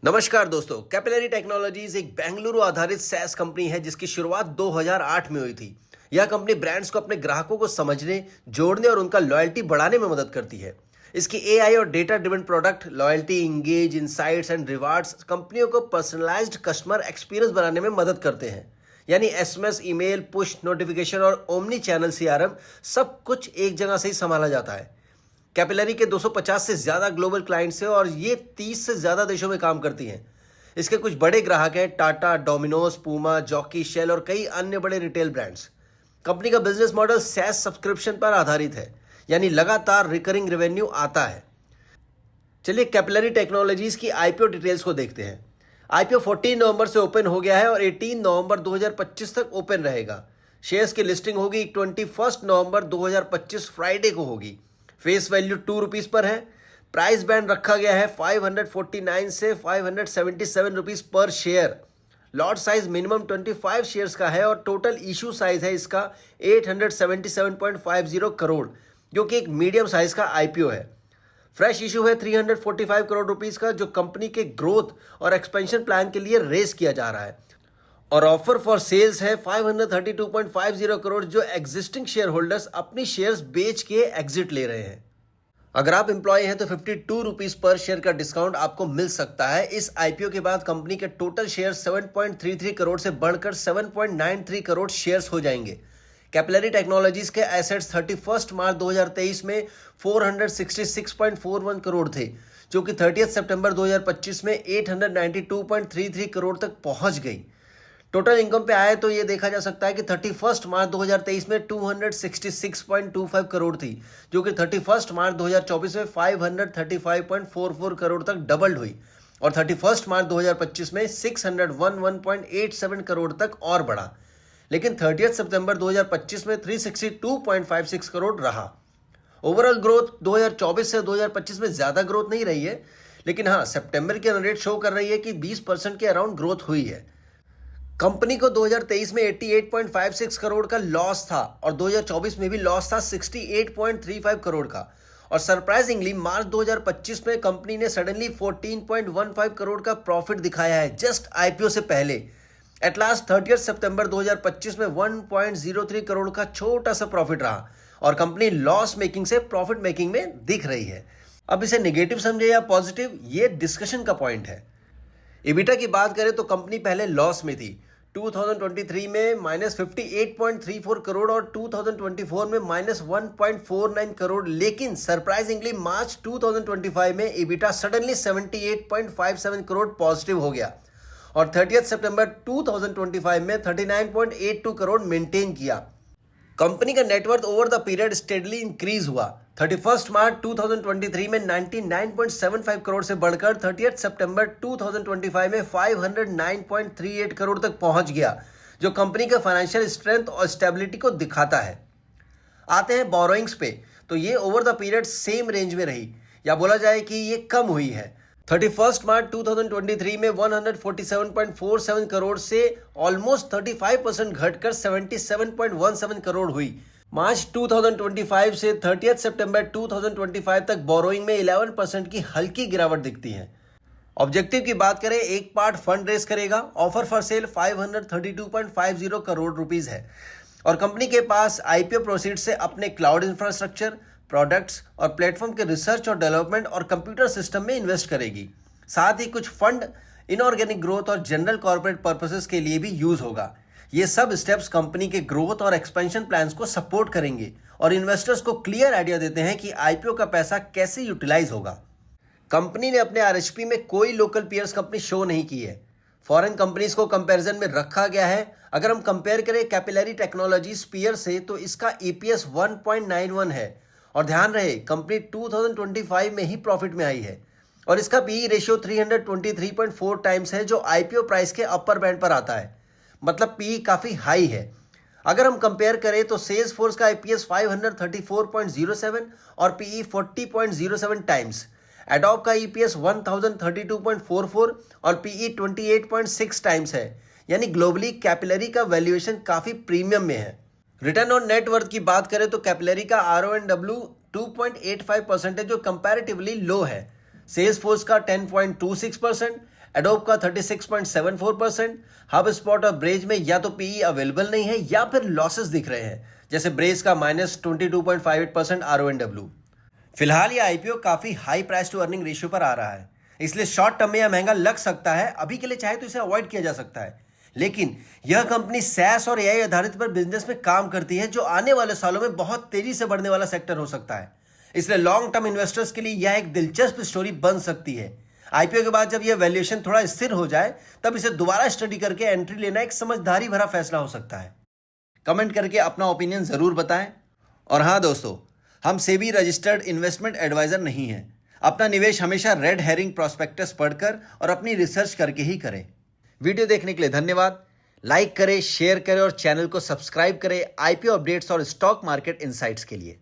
नमस्कार दोस्तों, capillary technologies एक बेंगलुरु आधारित सैस कंपनी है जिसकी शुरुआत 2008 में हुई थी। यह कंपनी ब्रांड्स को अपने ग्राहकों को समझने, जोड़ने और उनका लॉयल्टी बढ़ाने में मदद करती है। इसकी एआई और data driven product loyalty, engage, insights and rewards कंपनियों को पर्सनलाइज्ड कस्टमर एक्सपीरियंस बनाने में मदद करते हैं। यानी एसएमएस, ईमेल, पुश नोटिफिकेशन और ओमनी चैनल सीआरएम सब कुछ एक जगह से ही संभाला जाता है। कैपिलरी के 250 से ज़्यादा ग्लोबल क्लाइंट्स हैं और ये 30 से ज़्यादा देशों में काम करती हैं। इसके कुछ बड़े ग्राहक हैं Tata, Domino's, Puma, Jockey, Shell और कई अन्य बड़े रिटेल ब्रांड्स। कंपनी का बिजनेस मॉडल सैस सब्सक्रिप्शन पर आधारित है, यानी लगातार रिकरिंग रेवेन्यू आता है। चलिए कैपिलरी टेक्नोलॉजीज की आईपीओ डिटेल्स को देखते हैं। आईपीओ 14 नवंबर से ओपन हो गया है और 18 नवंबर 2025 तक ओपन रहेगा। शेयर्स की लिस्टिंग होगी 21 नवंबर 2025 फ्राइडे को होगी। फेस वैल्यू 2 रुपीज़ पर है। प्राइस बैंड रखा गया है 549 से 577 रुपीज़ पर share. Lot size minimum 25 shares का है और टोटल इशू साइज है इसका 877.50 करोड़, जो कि एक मीडियम साइज का आईपीओ है। फ्रेश इशू है 345 करोड़ रुपीज़ का, जो कंपनी के ग्रोथ और एक्सपेंशन प्लान के लिए रेस किया जा रहा है। और ऑफर फॉर सेल्स है 532.50 करोड़, जो एग्जिस्टिंग शेयर होल्डर्स अपनी शेयर्स बेच के एग्जिट ले रहे हैं। अगर आप एम्प्लॉय हैं तो 52 रुपीज़ पर शेयर का डिस्काउंट आपको मिल सकता है। इस आईपीओ के बाद कंपनी के टोटल शेयर 7.33 करोड़ से बढ़कर 7.93 करोड़ शेयर्स हो जाएंगे। कैपिलरी टेक्नोलॉजीज के एसेट्स 31 मार्च 2023 में 466.41 करोड़ थे, जो कि 30 सितंबर 2025 में 892.33 करोड़ तक पहुंच गई। टोटल इनकम पे आए तो ये देखा जा सकता है कि 31 मार्च 2023 में 266.25 करोड़ थी, जो कि 31 मार्च 2024 में 535.44 करोड़ तक डबल्ड हुई और 31 मार्च 2025 में 611.87 करोड़ तक और बढ़ा। लेकिन 30 सितंबर 2025 में 362.56 करोड़ रहा। ओवरऑल ग्रोथ 2024 से 2025 में ज़्यादा ग्रोथ नहीं रही है, लेकिन हाँ, सितंबर की रन रेट शो कर रही है कि 20% के अराउंड ग्रोथ हुई है। कंपनी को 2023 में 88.56 करोड़ का लॉस था और 2024 में भी लॉस था 68.35 करोड़ का। और सरप्राइजिंगली मार्च 2025 में कंपनी ने सडनली 14.15 करोड़ का प्रॉफिट दिखाया है, जस्ट आईपीओ से पहले। एट लास्ट 30 सितंबर 2025 में 1.03 करोड़ का छोटा सा प्रॉफिट रहा और कंपनी लॉस मेकिंग से प्रॉफिट मेकिंग में दिख रही है। अब इसे नेगेटिव समझे या पॉजिटिव, ये डिस्कशन का पॉइंट है। इबिटा की बात करें तो कंपनी पहले लॉस में थी। 2023 में -58.34 करोड़ और 2024 में -1.49 करोड़, लेकिन सरप्राइजिंगली मार्च 2025 में इबिटा सडनली 78.57 करोड़ पॉजिटिव हो गया और 30 सितंबर 2025 में 39.82 करोड़ मेंटेन किया। कंपनी का net worth over the period steadily increase हुआ। 31 मार्च 2023 में 99.75 करोड़ से बढ़कर 30 सितंबर 2025 में 509.38 करोड़ तक पहुंच गया, जो कंपनी के फाइनेंशियल स्ट्रेंथ और स्टेबिलिटी को दिखाता है। आते हैं बोरोइंग्स पे, तो ये over the period same range में रही, या बोला जाए कि ये कम हुई है। 31 मार्च 2023 में 147.47 करोड़ से ऑलमोस्ट 35% घटकर 77.17 करोड़ हुई। मार्च 2025 से 30 सितंबर 2025 तक बोरोइंग में 11% की हल्की गिरावट दिखती है। ऑब्जेक्टिव की बात करें, एक पार्ट फंड रेस करेगा। Offer for sale 532.50 crore rupees है और कंपनी के पास आईपीओ प्रोसीड से अपने क्लाउड इंफ्रास्ट्रक्चर, प्रोडक्ट्स और प्लेटफॉर्म के रिसर्च और डेवलपमेंट और कंप्यूटर सिस्टम में इन्वेस्ट करेगी। साथ ही कुछ फंड इनऑर्गेनिक ग्रोथ और जनरल कॉर्पोरेट पर्पसेस के लिए भी यूज होगा। ये सब स्टेप्स कंपनी के ग्रोथ और एक्सपेंशन प्लान्स को सपोर्ट करेंगे और इन्वेस्टर्स को क्लियर आइडिया देते हैं कि आईपीओ का पैसा कैसे यूटिलाइज होगा। कंपनी ने अपने आरएचपी में कोई लोकल पीयर्स कंपनी शो नहीं की है। फॉरेन कंपनीज को कंपैरिजन में रखा गया है। अगर हम कंपेयर करें कैपिलरी टेक्नोलॉजीज पीयर से तो इसका ईपीएस 1.91 है और ध्यान रहे कंपनी 2025 में ही प्रॉफिट में आई है और इसका पीई रेशियो 323.4 टाइम्स है, जो आईपीओ प्राइस के अपर बैंड पर आता है। मतलब पीई काफ़ी हाई है। अगर हम कंपेयर करें तो सेल्स फोर्स का आईपीएस 534.07 और पीई 40.07 टाइम्स, एडोब का ईपीएस 1032.44 और पीई 28.6 टाइम्स है। यानी ग्लोबली कैपिलरी का वैल्यूएशन काफ़ी प्रीमियम में है। रिटर्न ऑन नेटवर्थ की बात करें तो कैपिलरी का RONW 2.85% है, जो कंपैरेटिवली लो है। सेल्सफोर्स का 10.26%, एडोब का 36.74%। हबस्पॉट और ब्रेज में या तो पीई अवेलेबल नहीं है या फिर लॉसेस दिख रहे हैं, जैसे ब्रेज का -22.58% RONW। फिलहाल ये आईपीओ काफी high price to earning ratio पर आ रहा है, इसलिए शॉर्ट टर्म में यह महंगा लग सकता है। अभी के लिए चाहे तो इसे अवॉइड किया जा सकता है, लेकिन यह कंपनी सैस और एआई आधारित पर बिजनेस में काम करती है, जो आने वाले सालों में बहुत तेजी से बढ़ने वाला सेक्टर हो सकता है। इसलिए लॉन्ग टर्म इन्वेस्टर्स के लिए यह एक दिलचस्प स्टोरी बन सकती है। आईपीओ के बाद जब यह वैल्यूएशन थोड़ा स्थिर हो जाए, तब इसे दोबारा स्टडी करके एंट्री लेना एक समझदारी भरा फैसला हो सकता है। कमेंट करके अपना ओपिनियन जरूर बताएं। और हाँ दोस्तों, हम सेबी रजिस्टर्ड इन्वेस्टमेंट एडवाइजर नहीं हैं। अपना निवेश हमेशा रेड हेरिंग प्रॉस्पेक्टस पढ़कर और अपनी रिसर्च करके ही करें। वीडियो देखने के लिए धन्यवाद। लाइक करें, शेयर करें और चैनल को सब्सक्राइब करें आईपीओ अपडेट्स और स्टॉक मार्केट इनसाइट्स के लिए।